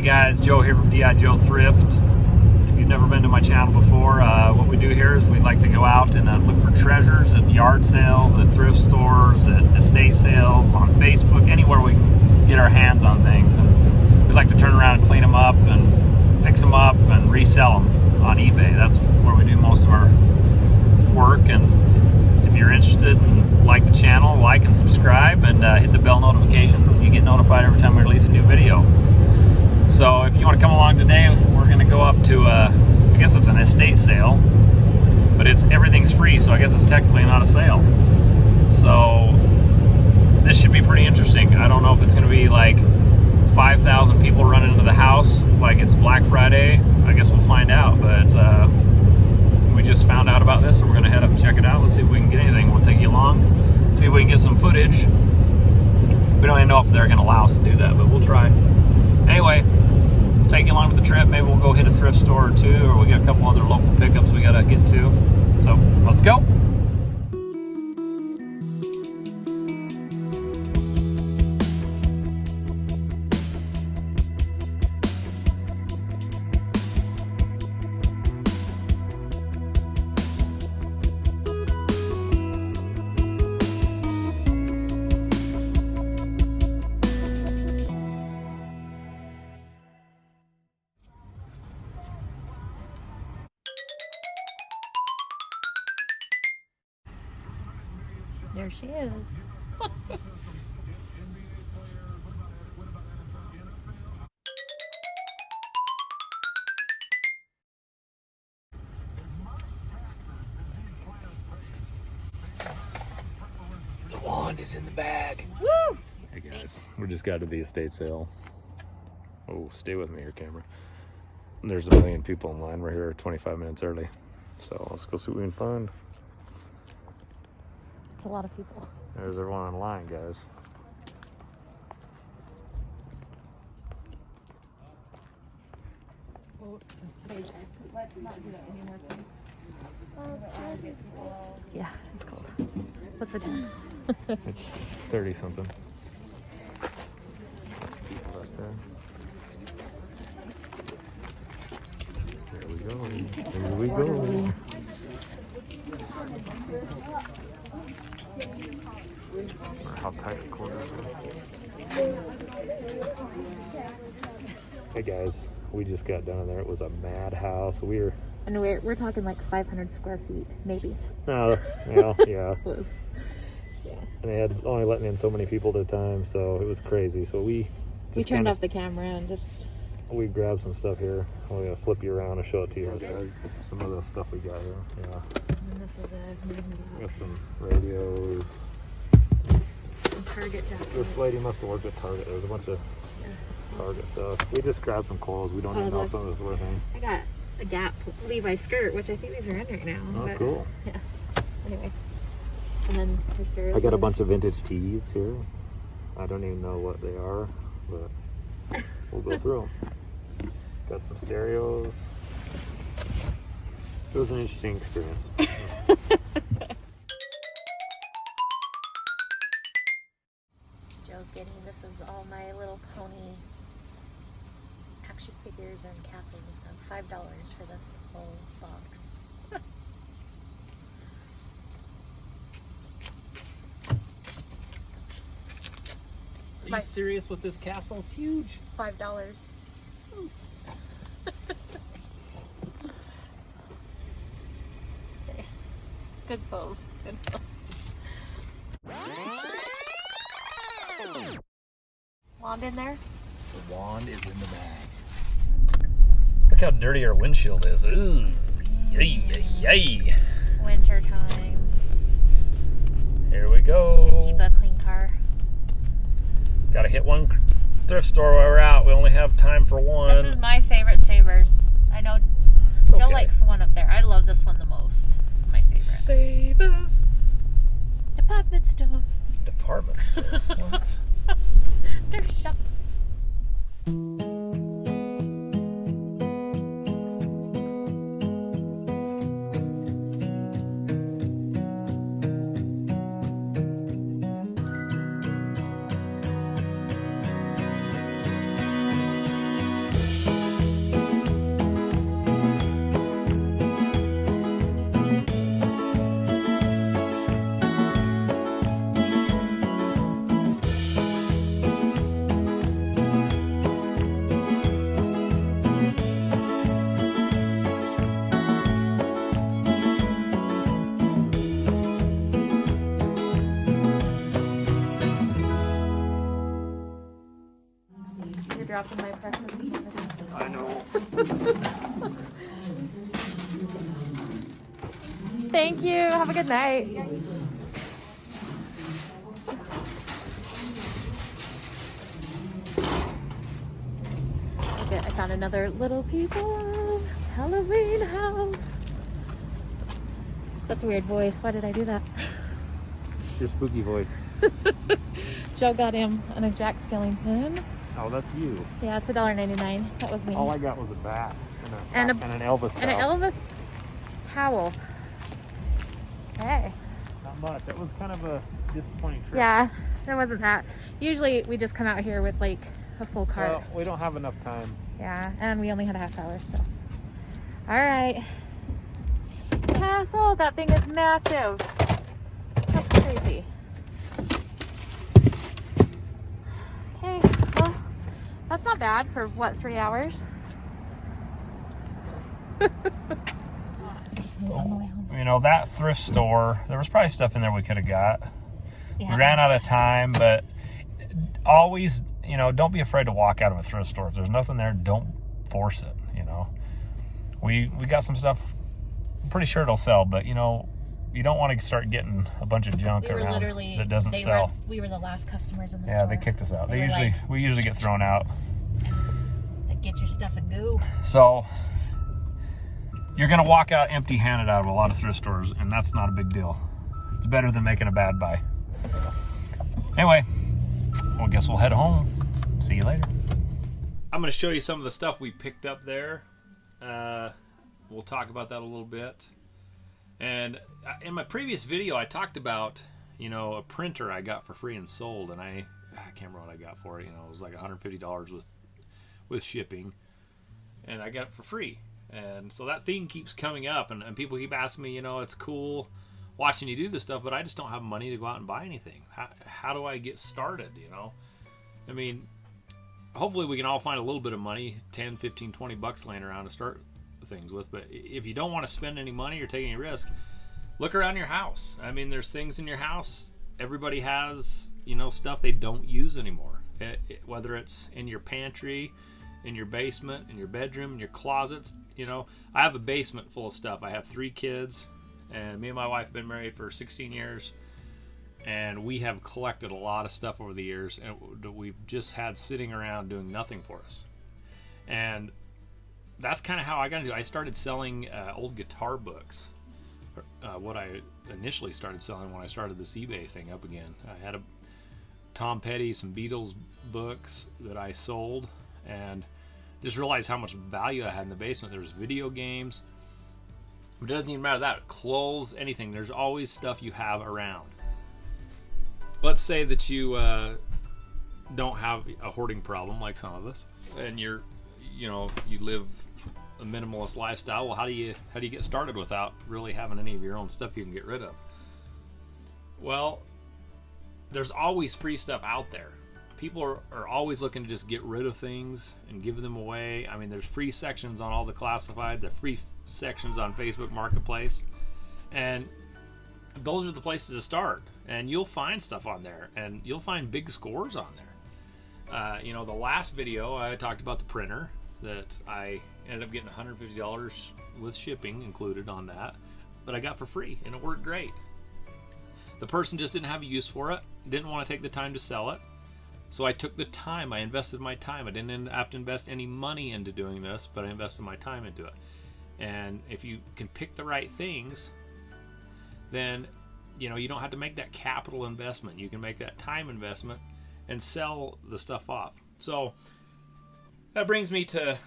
guys, Joe here from D.I. Joe Thrift. If you've never been to my channel before, what we do here is we like to go out and look for treasures at yard sales, at thrift stores, at estate sales, on Facebook, anywhere we can get our hands on things. And we like to turn around and clean them up and fix them up and resell them on eBay. That's where we do most of our work. And if you're interested and like the channel, like and subscribe and hit the bell notification. You get notified every time we release a new video. So if you want to come along today, we're going to go up to, I guess it's an estate sale, but everything's free, so I guess it's technically not a sale. So this should be pretty interesting. I don't know if it's going to be like 5,000 people running into the house like it's Black Friday. I guess we'll find out, but we just found out about this, so we're going to head up and check it out. Let's see if we can get anything. We'll take you along, see if we can get some footage. We don't even know if they're going to allow us to do that, but we'll try. Anyway, we'll take you along to the trip. Maybe we'll go hit a thrift store or two, or we got a couple other local pickups we got to get to. So let's go. There she is. The wand is in the bag. Woo! Hey guys, we just got to the estate sale. Oh, stay with me here, camera. There's a million people in line. We're here 25 minutes early. So let's go see what we can find. It's a lot of people. There's everyone online, guys. Let's not do that anymore, please. Yeah, it's cold. What's the time? It's 30 something. There we go. Here we go. How tight the corners are. Hey guys, we just got done in there. It was a madhouse. And we're talking like 500 square feet, maybe. Yeah. It was. And they had only letting in so many people at a time, so it was crazy. So we turned off the camera and just. We grabbed some stuff here. We're gonna flip you around and show it to you guys. Some of the stuff we got here. Yeah. And this is We got some radios. Target jacket. This lady must have worked at Target. There was a bunch of Target stuff. We just grabbed some clothes. We don't even know if some of this is worth anything. I got a Gap Levi skirt, which I think these are in right now. Oh, but, cool. Yeah. Anyway. And then there's stereo. I got a bunch of vintage tees here. I don't even know what they are, but we'll go through them. Got some stereos. It was an interesting experience. Joe's getting, this is all my little pony action figures and castles and stuff. $5 for this whole box. Are you serious with this castle? It's huge. $5. Okay. Good pose. Good pose. Wand in there? The wand is in the bag. Look how dirty our windshield is. Ooh, yay, yay, yay. It's winter time. Here we go. Keep a clean car. Gotta hit one thrift store while we're out. We only have time for one. This is my favorite Savers. I know It's Joe okay. likes the one up there. I love this one the most. This is my favorite. Savers. Department store. Department store. What? Thrift shop. dropping my precious candidates. I know. Thank you. Have a good night. Okay, I found another Little People Halloween house. That's a weird voice. Why did I do that? It's your spooky voice. Joe got him on a Jack Skellington. Oh, that's you. Yeah, it's $1.99. That was me. All I got was a bat And and an Elvis towel. And an Elvis towel. Hey. Not much. That was kind of a disappointing trip. Yeah, there wasn't that. Usually we just come out here with like a full cart. Well, we don't have enough time. Yeah, and we only had a half hour, so. All right. Castle, that thing is massive. That's crazy. Okay, well, that's not bad for what, 3 hours? On the way home. You know, that thrift store, there was probably stuff in there we could have got. Yeah. We ran out of time, but always, you know, don't be afraid to walk out of a thrift store. If there's nothing there, don't force it, you know. We got some stuff, I'm pretty sure it'll sell, but, you know, you don't want to start getting a bunch of junk around that doesn't sell. We were the last customers in the Yeah, store. they kicked us out. They were We usually get thrown out. Like, get your stuff and go. So you're gonna walk out empty-handed out of a lot of thrift stores, and that's not a big deal. It's better than making a bad buy. Anyway, well, I guess we'll head home. See you later. I'm gonna show you some of the stuff we picked up there. We'll talk about that a little bit. And in my previous video, I talked about, you know, a printer I got for free and sold, and I can't remember what I got for it. You know, it was like $150 with shipping, and I got it for free. And so that theme keeps coming up, and people keep asking me, you know, it's cool watching you do this stuff, but I just don't have money to go out and buy anything. How do I get started, you know? I mean, hopefully we can all find a little bit of money, 10, 15, 20 bucks laying around to start things with. But if you don't want to spend any money or take any risk, look around your house. I mean, there's things in your house. Everybody has, you know, stuff they don't use anymore. Whether it's in your pantry, in your basement, in your bedroom, in your closets. You know, I have a basement full of stuff. I have 3 kids, and me and my wife have been married for 16 years, and we have collected a lot of stuff over the years, and we've just had sitting around doing nothing for us. And that's kind of how I got into it. I started selling old guitar books. What I initially started selling when I started this eBay thing up again. I had a Tom Petty, some Beatles books that I sold, and just realized how much value I had in the basement. There was video games. It doesn't even matter that. Clothes, anything. There's always stuff you have around. Let's say that you don't have a hoarding problem like some of us, and you live a minimalist lifestyle. Well, how do you get started without really having any of your own stuff you can get rid of? Well, there's always free stuff out there. People are always looking to just get rid of things and give them away. I mean, there's free sections on all the classifieds, the free sections on Facebook Marketplace, and those are the places to start. And you'll find stuff on there, and you'll find big scores on there. You know, the last video I talked about the printer that I ended up getting $150 with shipping included on that, but I got for free, and it worked great. The person just didn't have a use for it, didn't want to take the time to sell it. So I took the time, I invested my time. I didn't have to invest any money into doing this, but I invested my time into it. And if you can pick the right things, then, you know, you don't have to make that capital investment. You can make that time investment and sell the stuff off. So that brings me to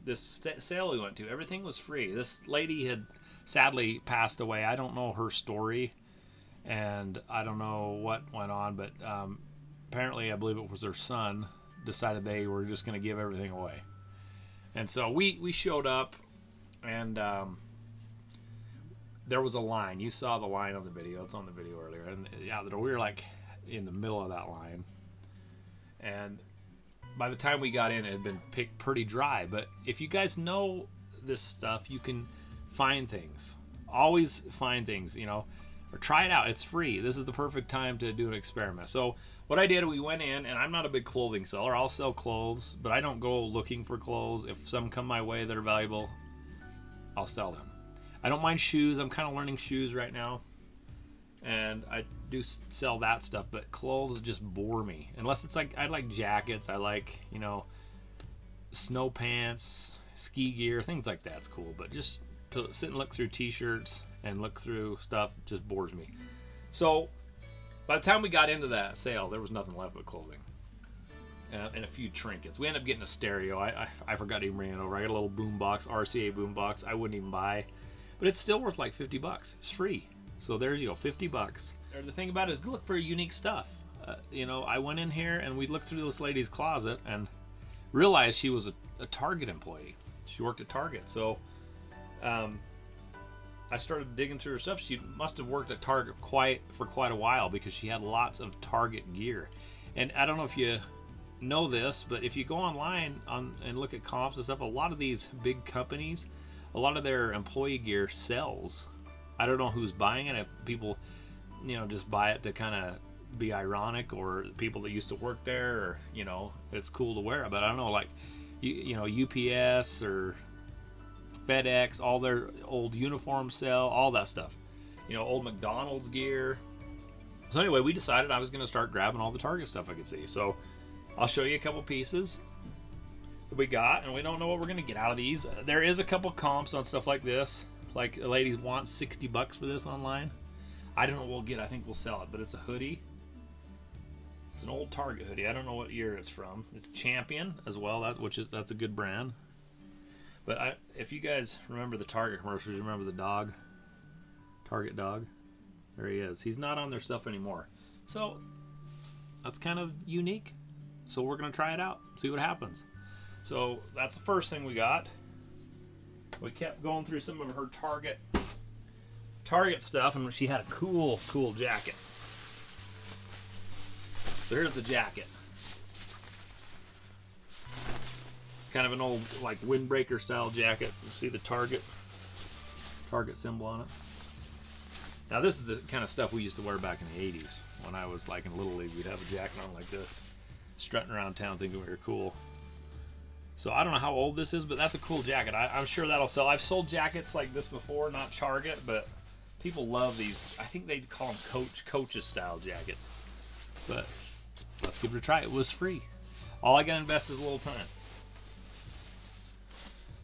this sale we went to. Everything was free. This lady had sadly passed away. I don't know her story, and I don't know what went on, but apparently, I believe it was her son, decided they were just going to give everything away. And so we showed up, and there was a line. You saw the line on the video. It's on the video earlier. And yeah, we were like in the middle of that line. And by the time we got in, it had been picked pretty dry. But if you guys know this stuff, you can find things. Always find things, you know. Or try it out. It's free. This is the perfect time to do an experiment. So what I did, we went in, and I'm not a big clothing seller. I'll sell clothes, but I don't go looking for clothes. If some come my way that are valuable, I'll sell them. I don't mind shoes. I'm kind of learning shoes right now, and I do sell that stuff, but clothes just bore me. Unless it's like, I like jackets. I like, you know, snow pants, ski gear, things like that's cool. But just to sit and look through T-shirts and look through stuff just bores me. So by the time we got into that sale, there was nothing left but clothing and a few trinkets. We ended up getting a stereo. I forgot to even bring it over. I got a little boom box, RCA boom box. I wouldn't even buy, but it's still worth like $50. It's free. So there you go, $50. The thing about it is look for unique stuff. You know, I went in here and we looked through this lady's closet and realized she was a Target employee. She worked at Target. So I started digging through her stuff. She must have worked at Target for quite a while because she had lots of Target gear. And I don't know if you know this, but if you go online and look at comps and stuff, a lot of these big companies, a lot of their employee gear sells. I don't know who's buying it. If people, you know, just buy it to kind of be ironic, or people that used to work there, or, you know, it's cool to wear it. But I don't know, like, you know, UPS or FedEx, all their old uniforms sell, all that stuff. You know, old McDonald's gear. So anyway, we decided I was going to start grabbing all the Target stuff I could see. So I'll show you a couple pieces that we got, and we don't know what we're going to get out of these. There is a couple comps on stuff like this. Like, a lady wants $60 for this online. I don't know what we'll get. I think we'll sell it, but it's a hoodie. It's an old Target hoodie. I don't know what year it's from. It's Champion as well, that's a good brand. But if you guys remember the Target commercials, you remember the dog, Target dog. There he is. He's not on their stuff anymore. So that's kind of unique. So we're gonna try it out, see what happens. So that's the first thing we got. We kept going through some of her Target stuff, and she had a cool jacket. So here's the jacket. Kind of an old, like, windbreaker style jacket. You see the Target symbol on it. Now this is the kind of stuff we used to wear back in the 80s. When I was like in Little League, we'd have a jacket on like this, strutting around town thinking we were cool. So I don't know how old this is, but that's a cool jacket. I'm sure that'll sell. I've sold jackets like this before, not Target, but people love these. I think they call them Coach's style jackets. But let's give it a try. It was free. All I got to invest is a little time.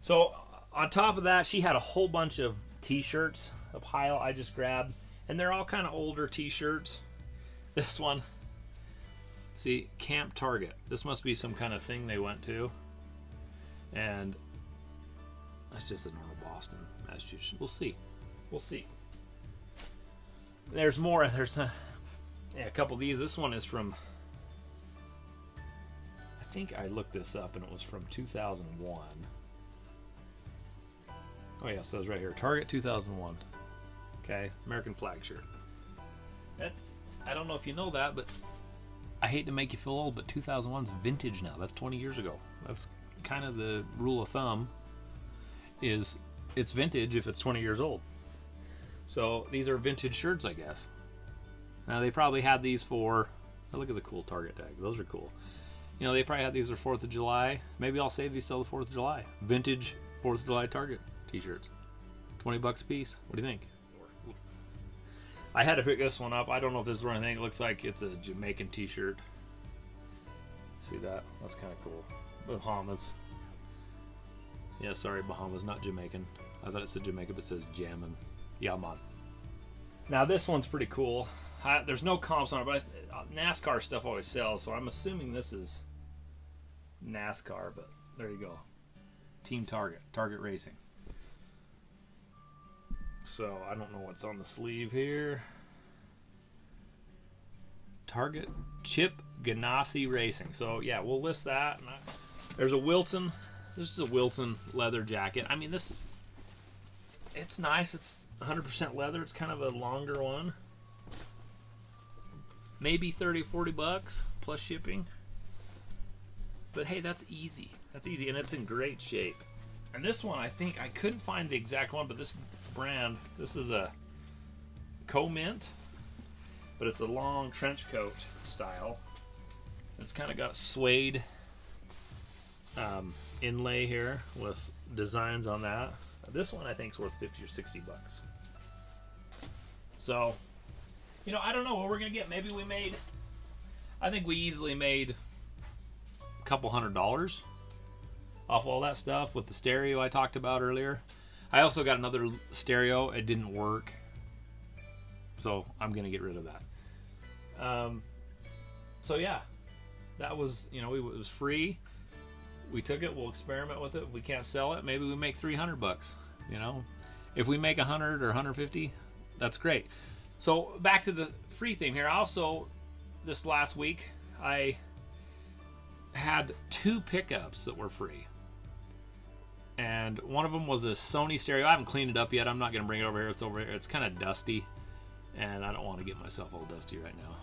So on top of that, she had a whole bunch of T-shirts, a pile I just grabbed, and they're all kind of older T-shirts. This one, see, Camp Target. This must be some kind of thing they went to. And that's just a normal Boston, Massachusetts. We'll see. There's more. There's a couple of these. This one is from, I think I looked this up and it was from 2001. Oh yeah, so it's right here. Target 2001. Okay, American flag shirt. I don't know if you know that, but I hate to make you feel old, but 2001's vintage now. That's 20 years ago. That's kind of the rule of thumb, is it's vintage if it's 20 years old. So these are vintage shirts, I guess. Now they probably had these for, oh, look at the cool Target tag. Those are cool. You know, they probably had these for 4th of July. Maybe I'll save these till the 4th of July. Vintage 4th of July Target T-shirts. $20 a piece. What do you think? I had to pick this one up. I don't know if this is the right thing. It looks like it's a Jamaican T-shirt. See that? That's kind of cool. Bahamas. Yeah, sorry, Bahamas, not Jamaican. I thought it said Jamaica, but it says Jammin'. Yeah, man. Now this one's pretty cool. There's no comps on it, but NASCAR stuff always sells, so I'm assuming this is NASCAR, but there you go. Team Target Racing. So I don't know what's on the sleeve here. Target Chip Ganassi Racing. So yeah, we'll list that. There's a Wilson. This is a Wilson leather jacket. I mean, it's nice. It's 100% leather. It's kind of a longer one. Maybe $30-$40 plus shipping. But hey, that's easy. That's easy, and it's in great shape. And this one, I think I couldn't find the exact one, but this brand, this is a Co-Mint, but it's a long trench coat style. It's kind of got suede inlay here with designs on that. This one I think is worth 50 or 60 bucks. So, you know, I don't know what we're gonna get. Maybe I think we easily made a couple $100 off all that stuff with the stereo I talked about earlier. I also got another stereo. It didn't work, so I'm gonna get rid of that. So yeah, that was, you know, it was free. We took it. We'll experiment with it. If we can't sell it, maybe we make 300 bucks. You know, if we make 100 or 150, that's great. So back to the free theme here. Also, this last week I had 2 pickups that were free, and one of them was a Sony stereo. I haven't cleaned it up yet. I'm not gonna bring it over here. It's over here. It's kind of dusty, and I don't want to get myself all dusty right now.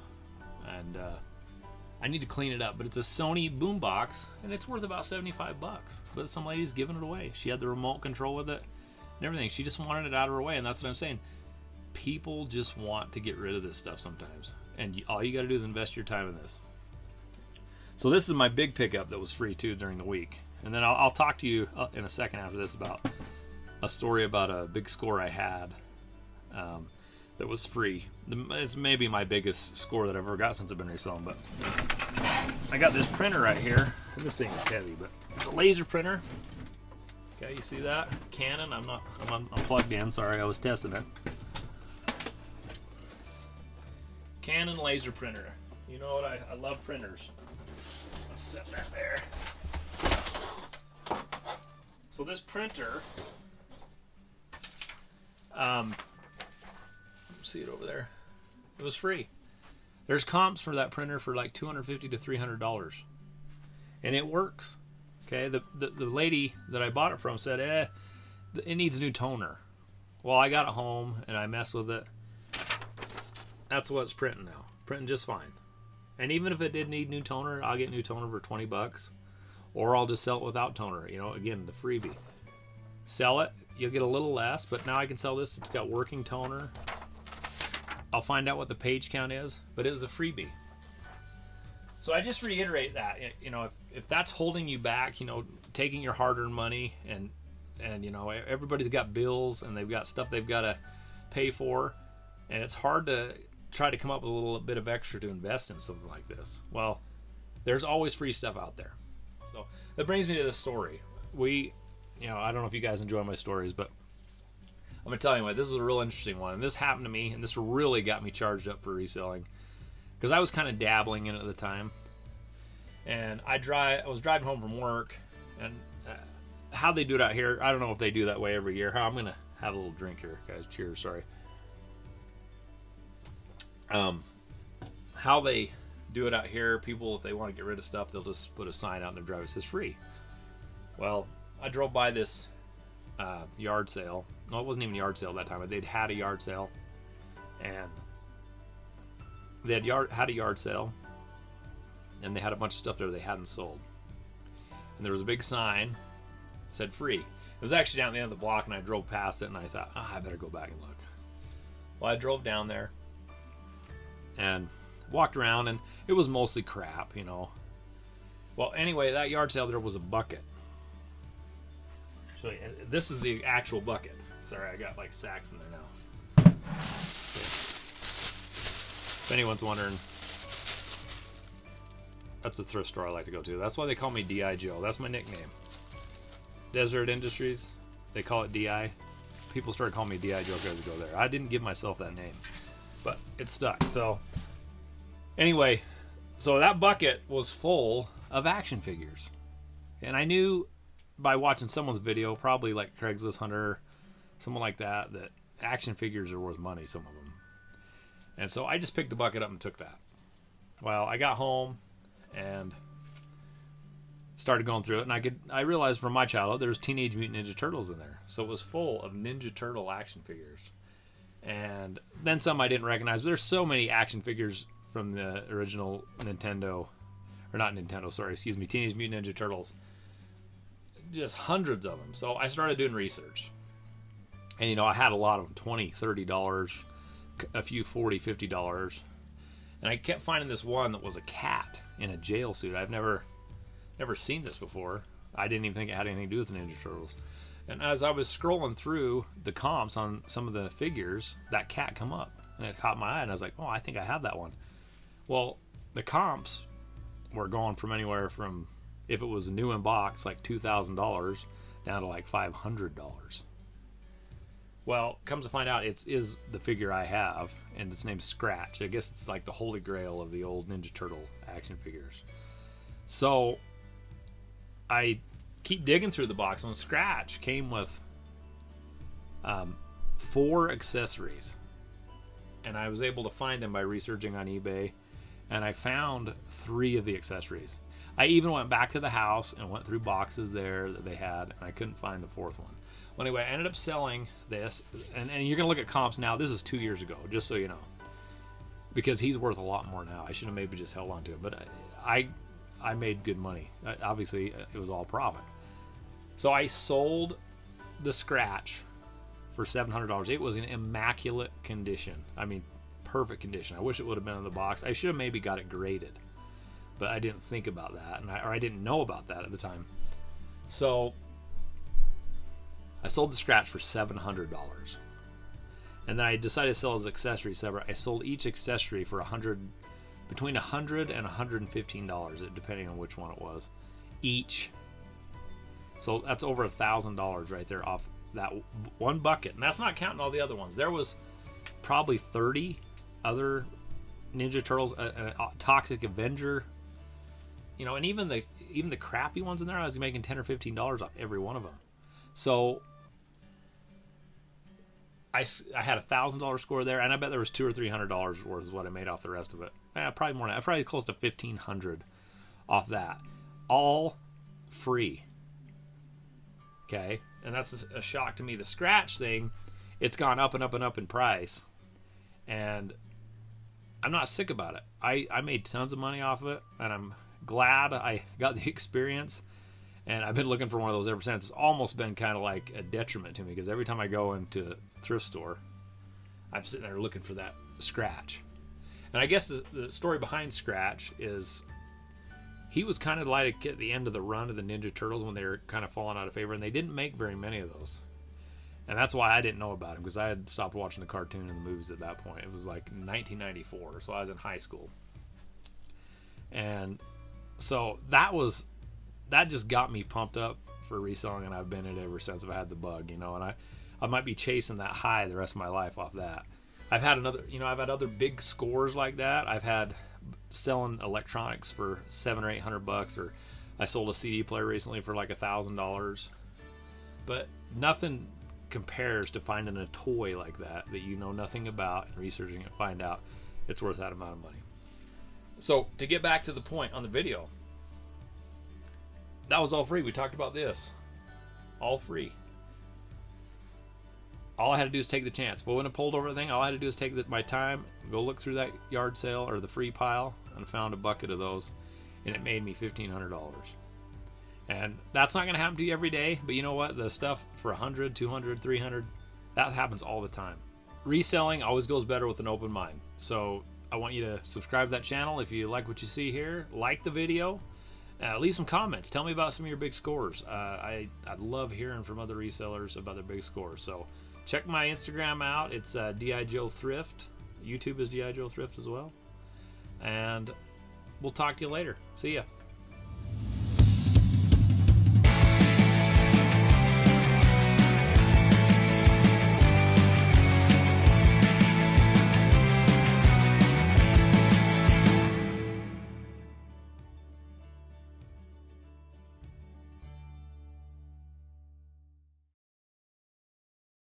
And I need to clean it up. But it's a Sony boombox, and it's worth about 75 bucks. But some lady's giving it away. She had the remote control with it and everything. She just wanted it out of her way, and that's what I'm saying. People just want to get rid of this stuff sometimes, and all you got to do is invest your time in this. So this is my big pickup that was free too during the week, and then I'll talk to you in a second after this about a story about a big score I had that was free. It's maybe my biggest score that I've ever got since I've been reselling. But I got this printer right here. This thing is heavy, but it's a laser printer. Okay, you see that? Canon. I'm plugged in. Sorry, I was testing it. Canon laser printer. You know what? I love printers. Let's set that there. So this printer, see it over there. It was free. There's comps for that printer for like $250 to $300, and it works. Okay, the lady that I bought it from said, it needs new toner. Well, I got it home and I messed with it. That's what it's printing now. Printing just fine. And even if it did need new toner, I'll get new toner for 20 bucks, or I'll just sell it without toner. You know, again, the freebie. Sell it, you'll get a little less, but now I can sell this. It's got working toner. I'll find out what the page count is, but it was a freebie. So I just reiterate that, you know, if that's holding you back, you know, taking your hard-earned money, and you know, everybody's got bills and they've got stuff they've got to pay for, and it's hard to try to come up with a little bit of extra to invest in something like this. Well, there's always free stuff out there. So that brings me to this story. You know, I don't know if you guys enjoy my stories, but I'm gonna tell you what, this is a real interesting one, and this happened to me, and this really got me charged up for reselling, because I was kind of dabbling in it at the time. And I was driving home from work, and how they do it out here, I don't know if they do that way every year. I'm gonna have a little drink here, guys. Cheers. Sorry. How they do it out here, people, if they want to get rid of stuff, they'll just put a sign out in their driveway that says free. Well, I drove by this yard sale. No, it wasn't even a yard sale that time, but they'd had a yard sale, and they had a yard sale, and they had a bunch of stuff there they hadn't sold. And there was a big sign that said free. It was actually down at the end of the block, and I drove past it, and I thought, I better go back and look. Well, I drove down there and walked around, and it was mostly crap, you know. Well, anyway, that yard sale, there was a bucket. So this is the actual bucket. Sorry, I got like sacks in there now. Okay. If anyone's wondering, that's the thrift store I like to go to. That's why they call me D.I. Joe. That's my nickname. Desert Industries, they call it D.I. People started calling me D.I. Joe because I go there. I didn't give myself that name, but it stuck. So anyway, so that bucket was full of action figures, and I knew by watching someone's video, probably like Craigslist Hunter, someone like that, that action figures are worth money, some of them. And so I just picked the bucket up and took that. Well, I got home and started going through it, and I realized from my childhood there was Teenage Mutant Ninja Turtles in there. So it was full of Ninja Turtle action figures. And then some I didn't recognize, but there's so many action figures from the original Teenage Mutant Ninja Turtles. Just hundreds of them. So I started doing research, and you know, I had a lot of them, $20, $30, a few $40, $50, and I kept finding this one that was a cat, in a jail suit. I've never seen this before. I didn't even think it had anything to do with the Ninja Turtles. And as I was scrolling through the comps on some of the figures, that cat come up, and it caught my eye, and I was like, oh, I think I have that one. Well, the comps were going from anywhere from, if it was new in box, like $2,000 down to like $500. Well, comes to find out, is the figure I have, and it's named Scratch. I guess it's like the holy grail of the old Ninja Turtle action figures. So I keep digging through the box, and Scratch came with 4 accessories, and I was able to find them by researching on eBay, and I found 3 of the accessories. I even went back to the house and went through boxes there that they had, and I couldn't find the 4th one. Well, anyway, I ended up selling this, and you're gonna look at comps now. This is 2 years ago, just so you know, because he's worth a lot more now. I should have maybe just held on to it, but I made good money. Obviously, it was all profit. So I sold the Scratch for $700. It was in immaculate condition. I mean, perfect condition. I wish it would have been in the box. I should have maybe got it graded, but I didn't think about that, or I didn't know about that at the time. So I sold the Scratch for $700, and then I decided to sell his accessories separate. I sold each accessory for between $100 and $115, depending on which one it was, each. So that's over $1,000 right there off that one bucket, and that's not counting all the other ones. There was probably 30 other Ninja Turtles, a Toxic Avenger, and even the crappy ones in there, I was making $10 or $15 off every one of them. So I had $1,000 score there, and I bet there was $200 or $300 worth is what I made off the rest of it. Probably more. Probably close to $1,500 off that, all free. Okay, and that's a shock to me. The Scratch thing, it's gone up and up and up in price, and I'm not sick about it. I made tons of money off of it, and I'm glad I got the experience, and I've been looking for one of those ever since. It's almost been kind of like a detriment to me, because every time I go into a thrift store, I'm sitting there looking for that Scratch. And I guess the story behind Scratch is he was kind of like at the end of the run of the Ninja Turtles when they were kind of falling out of favor, and they didn't make very many of those. And that's why I didn't know about him, because I had stopped watching the cartoon and the movies at that point. It was like 1994, so I was in high school. And so that just got me pumped up for reselling, and I've been in it ever since. I've had the bug, and I might be chasing that high the rest of my life off that. I've had other big scores like that. I've had selling electronics for $700 or $800, or I sold a CD player recently for like $1,000. But nothing compares to finding a toy like that you know nothing about, and researching it, find out it's worth that amount of money. So to get back to the point on the video, that was all free. We talked about this, all free. All I had to do is take the chance. If I wouldn't have pulled over the thing, all I had to do is take my time, go look through that yard sale or the free pile, and found a bucket of those, and it made me $1,500. And that's not going to happen to you every day, but you know what? The stuff for $100, $200, $300, that happens all the time. Reselling always goes better with an open mind. So I want you to subscribe to that channel if you like what you see here. Like the video. Leave some comments. Tell me about some of your big scores. I'd love hearing from other resellers about their big scores. So check my Instagram out. It's D.I. Joe Thrift. YouTube is D.I. Joe Thrift as well. And we'll talk to you later. See ya.